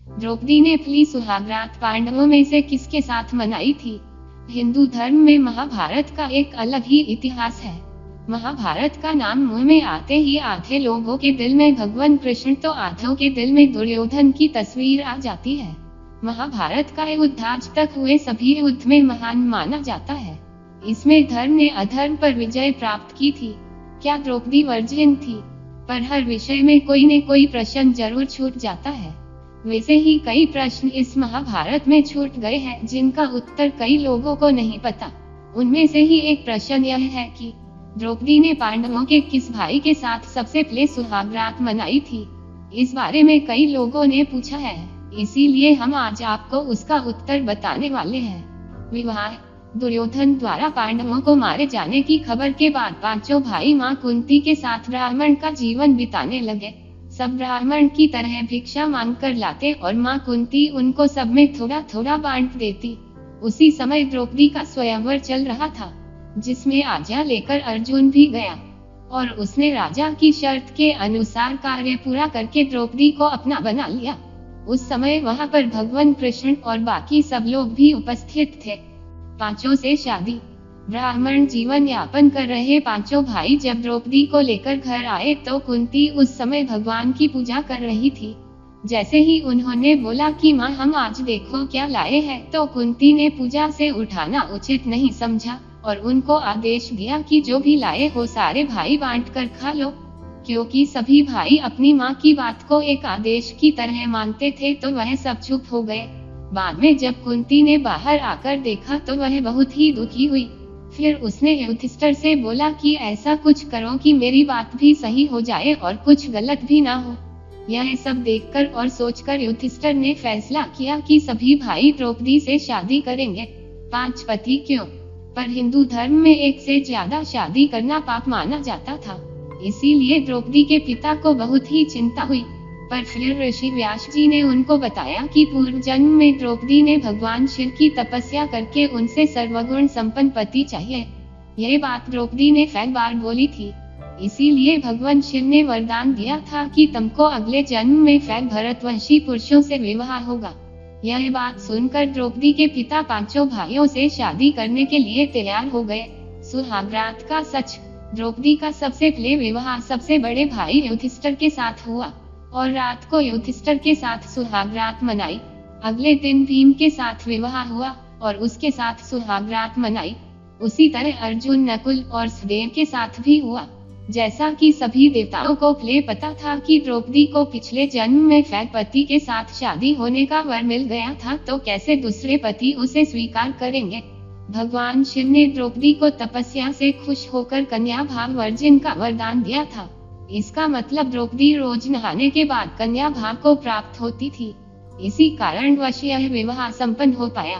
द्रौपदी ने अपनी सुहागरात पांडवों में से किसके साथ मनाई थी? हिंदू धर्म में महाभारत का एक अलग ही इतिहास है। महाभारत का नाम मुंह में आते ही आधे लोगों के दिल में भगवान कृष्ण तो आधों के दिल में दुर्योधन की तस्वीर आ जाती है। महाभारत का युद्ध आज तक हुए सभी युद्ध में महान माना जाता है। इसमें धर्म ने अधर्म पर विजय प्राप्त की थी। क्या द्रौपदी वर्जिन थी? पर हर विषय में कोई न कोई प्रश्न जरूर छूट जाता है। वैसे ही कई प्रश्न इस महाभारत में छूट गए हैं जिनका उत्तर कई लोगों को नहीं पता। उनमें से ही एक प्रश्न यह है कि द्रौपदी ने पांडवों के किस भाई के साथ सबसे पहले सुहागरात मनाई थी? इस बारे में कई लोगों ने पूछा है, इसीलिए हम आज आपको उसका उत्तर बताने वाले हैं। विवाह। दुर्योधन द्वारा पांडवों को मारे जाने की खबर के बाद पांचों भाई मां कुंती के साथ ब्राह्मण का जीवन बिताने लगे। सब ब्राह्मण की तरह भिक्षा मांग कर लाते और मां कुंती उनको सब में थोड़ा थोड़ा बांट देती। उसी समय द्रौपदी का स्वयंवर चल रहा था, जिसमें आज्ञा लेकर अर्जुन भी गया और उसने राजा की शर्त के अनुसार कार्य पूरा करके द्रौपदी को अपना बना लिया। उस समय वहां पर भगवान कृष्ण और बाकी सब लोग भी उपस्थित थे। पांचों से शादी। ब्राह्मण जीवन यापन कर रहे पांचों भाई जब द्रौपदी को लेकर घर आए तो कुंती उस समय भगवान की पूजा कर रही थी। जैसे ही उन्होंने बोला कि माँ हम आज देखो क्या लाए हैं, तो कुंती ने पूजा से उठाना उचित नहीं समझा और उनको आदेश दिया कि जो भी लाए हो सारे भाई बांट कर खा लो। क्योंकि सभी भाई अपनी माँ की बात को एक आदेश की तरह मानते थे तो वह सब चुप हो गए। बाद में जब कुंती ने बाहर आकर देखा तो वह बहुत ही दुखी हुई। फिर उसने युधिष्ठिर से बोला कि ऐसा कुछ करो कि मेरी बात भी सही हो जाए और कुछ गलत भी ना हो। यह सब देखकर और सोचकर युधिष्ठिर ने फैसला किया कि सभी भाई द्रौपदी से शादी करेंगे। 5 पति क्यों? पर हिंदू धर्म में एक से ज्यादा शादी करना पाप माना जाता था, इसीलिए द्रौपदी के पिता को बहुत ही चिंता हुई। पर फिर ऋषि व्यास जी ने उनको बताया कि पूर्व जन्म में द्रौपदी ने भगवान शिव की तपस्या करके उनसे सर्वगुण संपन्न पति चाहिए। यह बात द्रौपदी ने कई बार बोली थी, इसीलिए भगवान शिव ने वरदान दिया था कि तुमको अगले जन्म में फैल भरतवंशी पुरुषों से विवाह होगा। यह बात सुनकर द्रौपदी के पिता पांचों भाइयों से शादी करने के लिए तैयार हो गए। सुहागरात का सच। द्रौपदी का सबसे पहले विवाह सबसे बड़े भाई युधिष्ठिर के साथ हुआ और रात को युधिष्ठिर के साथ सुहागरात मनाई। अगले दिन भीम के साथ विवाह हुआ और उसके साथ सुहागरात मनाई। उसी तरह अर्जुन, नकुल और सहदेव के साथ भी हुआ। जैसा कि सभी देवताओं को पहले पता था कि द्रौपदी को पिछले जन्म में फैल पति के साथ शादी होने का वर मिल गया था, तो कैसे दूसरे पति उसे स्वीकार करेंगे। भगवान शिव ने द्रौपदी को तपस्या से खुश होकर कन्या भाव वर्जिन का वरदान दिया था। इसका मतलब द्रौपदी रोज नहाने के बाद कन्या भाव को प्राप्त होती थी। इसी कारणवश यह विवाह संपन्न हो पाया।